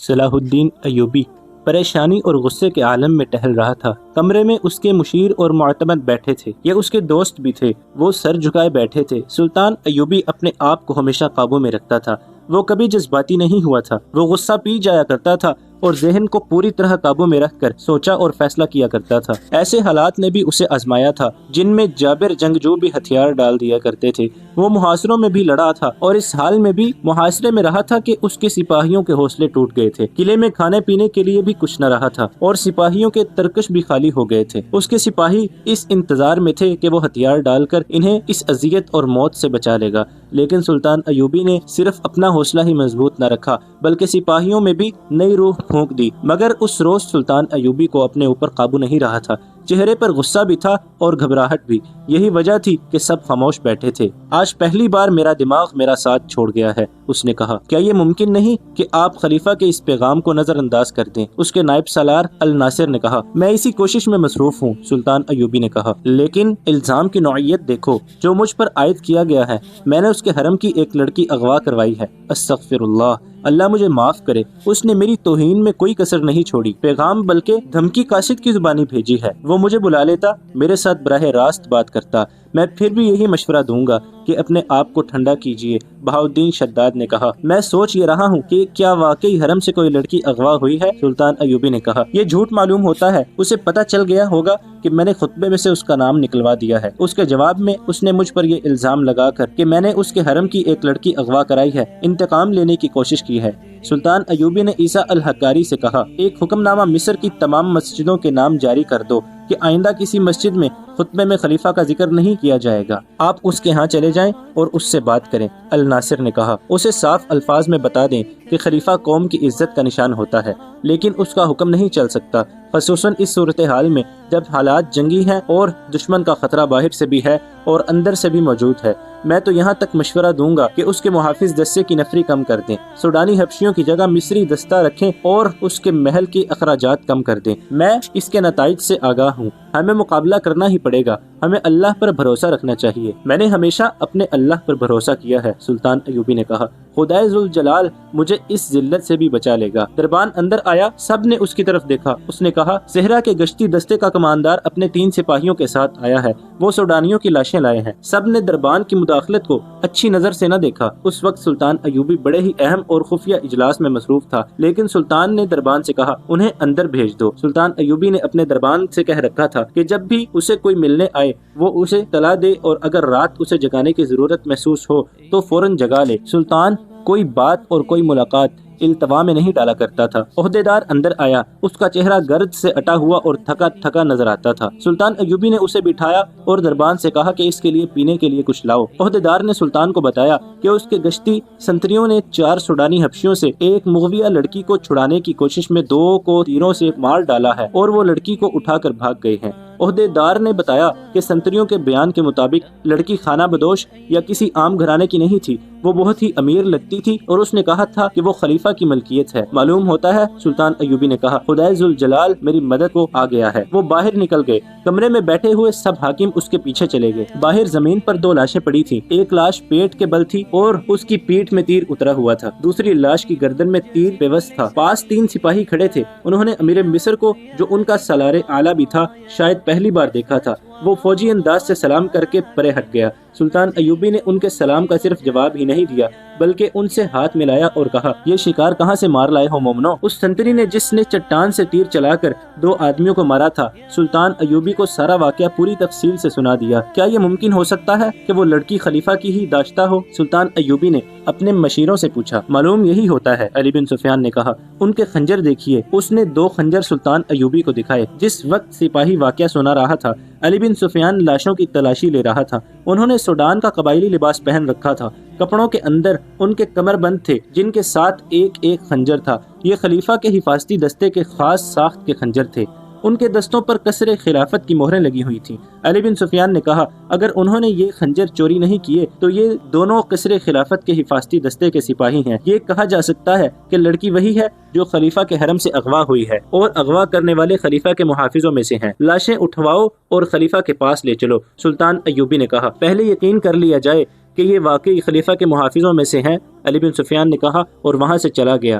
صلاح الدین ایوبی پریشانی اور غصے کے عالم میں ٹہل رہا تھا۔ کمرے میں اس کے مشیر اور معتمد بیٹھے تھے، یہ اس کے دوست بھی تھے۔ وہ سر جھکائے بیٹھے تھے۔ سلطان ایوبی اپنے آپ کو ہمیشہ قابو میں رکھتا تھا۔ وہ کبھی جذباتی نہیں ہوا تھا۔ وہ غصہ پی جایا کرتا تھا اور ذہن کو پوری طرح قابو میں رکھ کر سوچا اور فیصلہ کیا کرتا تھا۔ ایسے حالات نے بھی اسے آزمایا تھا جن میں جابر جنگجو بھی ہتھیار ڈال دیا کرتے تھے۔ وہ محاصروں میں بھی لڑا تھا اور اس حال میں بھی محاصرے میں رہا تھا کہ اس کے سپاہیوں کے حوصلے ٹوٹ گئے تھے۔ قلعے میں کھانے پینے کے لیے بھی کچھ نہ رہا تھا اور سپاہیوں کے ترکش بھی خالی ہو گئے تھے۔ اس کے سپاہی اس انتظار میں تھے کہ وہ ہتھیار ڈال کر انہیں اس اذیت اور موت سے بچا لے گا، لیکن سلطان ایوبی نے صرف اپنا حوصلہ ہی مضبوط نہ رکھا بلکہ سپاہیوں میں بھی نئی روح پھونک دی۔ مگر اس روز سلطان ایوبی کو اپنے اوپر قابو نہیں رہا تھا۔ چہرے پر غصہ بھی تھا اور گھبراہٹ بھی۔ یہی وجہ تھی کہ سب خاموش بیٹھے تھے۔ آج پہلی بار میرا دماغ میرا ساتھ چھوڑ گیا ہے، اس نے کہا۔ کیا یہ ممکن نہیں کہ آپ خلیفہ کے اس پیغام کو نظر انداز کر دیں؟ اس کے نائب سالار الناصر نے کہا۔ میں اسی کوشش میں مصروف ہوں، سلطان ایوبی نے کہا، لیکن الزام کی نوعیت دیکھو جو مجھ پر عائد کیا گیا ہے۔ میں نے اس کے حرم کی ایک لڑکی اغوا کروائی ہے۔ استغفر اللہ، اللہ مجھے معاف کرے، اس نے میری توہین میں کوئی کسر نہیں چھوڑی۔ پیغام بلکہ دھمکی قاصد کی زبانی بھیجی ہے۔ وہ مجھے بلا لیتا، میرے ساتھ براہ راست بات کرتا، میں پھر بھی یہی مشورہ دوں گا کہ اپنے آپ کو ٹھنڈا کیجیے۔ بہاؤالدین شداد نے کہا۔ میں سوچ یہ رہا ہوں کہ کیا واقعی حرم سے کوئی لڑکی اغوا ہوئی ہے؟ سلطان ایوبی نے کہا۔ یہ جھوٹ معلوم ہوتا ہے، اسے پتہ چل گیا ہوگا کہ میں نے خطبے میں سے اس کا نام نکلوا دیا ہے۔ اس کے جواب میں اس نے مجھ پر یہ الزام لگا کر کہ میں نے اس کے حرم کی ایک لڑکی اغوا کرائی ہے، انتقام لینے کی کوشش کی ہے۔ سلطان ایوبی نے عیسیٰ الحکاری سے کہا، ایک حکم نامہ مصر کی تمام مسجدوں کے نام جاری کر دو کہ آئندہ کسی مسجد میں خطبے میں خلیفہ کا ذکر نہیں کیا جائے گا۔ آپ اس کے ہاں چلے جائیں اور اس سے بات کریں، الناصر نے کہا۔ اسے صاف الفاظ میں بتا دیں کہ خلیفہ قوم کی عزت کا نشان ہوتا ہے، لیکن اس کا حکم نہیں چل سکتا، خصوصاً اس صورتحال میں جب حالات جنگی ہیں اور دشمن کا خطرہ باہر سے بھی ہے اور اندر سے بھی موجود ہے۔ میں تو یہاں تک مشورہ دوں گا کہ اس کے محافظ دستے کی نفری کم کر دیں، سوڈانی حبشیوں کی جگہ مصری دستہ رکھیں اور اس کے محل کی اخراجات کم کر دیں۔ میں اس کے نتائج سے آگاہ ہوں، ہمیں مقابلہ کرنا ہی پڑے گا، ہمیں اللہ پر بھروسہ رکھنا چاہیے۔ میں نے ہمیشہ اپنے اللہ پر بھروسہ کیا ہے، سلطان ایوبی نے کہا۔ خدائے ذوالجلال مجھے اس ذلت سے بھی بچا لے گا۔ دربان اندر آیا، سب نے اس کی طرف دیکھا۔ اس نے کہا، صحرا کے گشتی دستے کا کماندار اپنے 3 سپاہیوں کے ساتھ آیا ہے، وہ سوڈانیوں کی لاشیں لائے ہیں۔ سب نے دربان کی مداخلت کو اچھی نظر سے نہ دیکھا۔ اس وقت سلطان ایوبی بڑے ہی اہم اور خفیہ اجلاس میں مصروف تھا، لیکن سلطان نے دربان سے کہا، انہیں اندر بھیج دو۔ سلطان ایوبی نے اپنے دربان سے کہہ رکھا تھا کہ جب بھی اسے کوئی ملنے آئے وہ اسے طلاع دے اور اگر رات اسے جگانے کی ضرورت محسوس ہو تو فوراً جگا لے۔ سلطان کوئی بات اور کوئی ملاقات التوا میں نہیں ڈالا کرتا تھا۔ عہدیدار اندر آیا، اس کا چہرہ گرد سے اٹا ہوا اور تھکا تھکا نظر آتا تھا۔ سلطان ایوبی نے اسے بٹھایا اور دربان سے کہا کہ اس کے لیے پینے کے لیے کچھ لاؤ۔ عہدیدار نے سلطان کو بتایا کہ اس کے گشتی سنتریوں نے 4 سوڈانی حبشیوں سے ایک مغویہ لڑکی کو چھڑانے کی کوشش میں 2 کو تیروں سے مار ڈالا ہے اور وہ لڑکی کو اٹھا کر بھاگ گئے ہیں۔ عہدیدار نے بتایا کہ سنتریوں کے بیان کے مطابق لڑکی خانہ بدوش یا کسی عام گھرانے کی نہیں تھی، وہ بہت ہی امیر لگتی تھی اور اس نے کہا تھا کہ وہ خلیفہ کی ملکیت ہے۔ معلوم ہوتا ہے، سلطان ایوبی نے کہا، خدائے ذوالجلال میری مدد کو آ گیا ہے۔ وہ باہر نکل گئے۔ کمرے میں بیٹھے ہوئے سب حاکم اس کے پیچھے چلے گئے۔ باہر زمین پر 2 لاشیں پڑی تھی، ایک لاش پیٹ کے بل تھی اور اس کی پیٹھ میں تیر اترا ہوا تھا، دوسری لاش کی گردن میں تیر پیوست تھا۔ پاس 3 سپاہی کھڑے تھے، انہوں نے امیر مصر کو، جو ان کا سالار اعلیٰ بھی تھا، شاید پہلی بار دیکھا تھا۔ وہ فوجی انداز سے سلام کر کے پرے ہٹ گیا۔ سلطان ایوبی نے ان کے سلام کا صرف جواب ہی نہیں دیا بلکہ ان سے ہاتھ ملایا اور کہا، یہ شکار کہاں سے مار لائے ہو مومنو؟ اس سنتری نے جس نے چٹان سے تیر چلا کر 2 آدمیوں کو مارا تھا۔ سلطان ایوبی کو سارا واقعہ پوری تفصیل سے سنا دیا۔ کیا یہ ممکن ہو سکتا ہے کہ وہ لڑکی خلیفہ کی ہی داشتہ ہو؟ سلطان ایوبی نے اپنے مشیروں سے پوچھا۔ معلوم یہی ہوتا ہے، علی بن سفیان نے کہا۔ ان کے خنجر دیکھیے۔ اس نے 2 خنجر سلطان ایوبی کو دکھائے۔ جس وقت سپاہی واقعہ سنا رہا تھا، علی بن سفیان لاشوں کی تلاشی لے رہا تھا۔ انہوں نے سوڈان کا قبائلی لباس پہن رکھا تھا، کپڑوں کے اندر ان کے کمر بند تھے جن کے ساتھ ایک خنجر تھا۔ یہ خلیفہ کے حفاظتی دستے کے خاص ساخت کے خنجر تھے۔ ان کے دستوں پر قصر خلافت کی مہریں لگی ہوئی تھیں۔ علی بن سفیان نے کہا، اگر انہوں نے یہ خنجر چوری نہیں کیے تو یہ دونوں قصر خلافت کے حفاظتی دستے کے سپاہی ہیں۔ یہ کہا جا سکتا ہے کہ لڑکی وہی ہے جو خلیفہ کے حرم سے اغوا ہوئی ہے اور اغوا کرنے والے خلیفہ کے محافظوں میں سے ہیں۔ لاشیں اٹھواؤ اور خلیفہ کے پاس لے چلو، سلطان ایوبی نے کہا۔ پہلے یقین کر لیا جائے کہ یہ واقعی خلیفہ کے محافظوں میں سے ہیں، علی بن سفیان نے کہا اور وہاں سے چلا گیا۔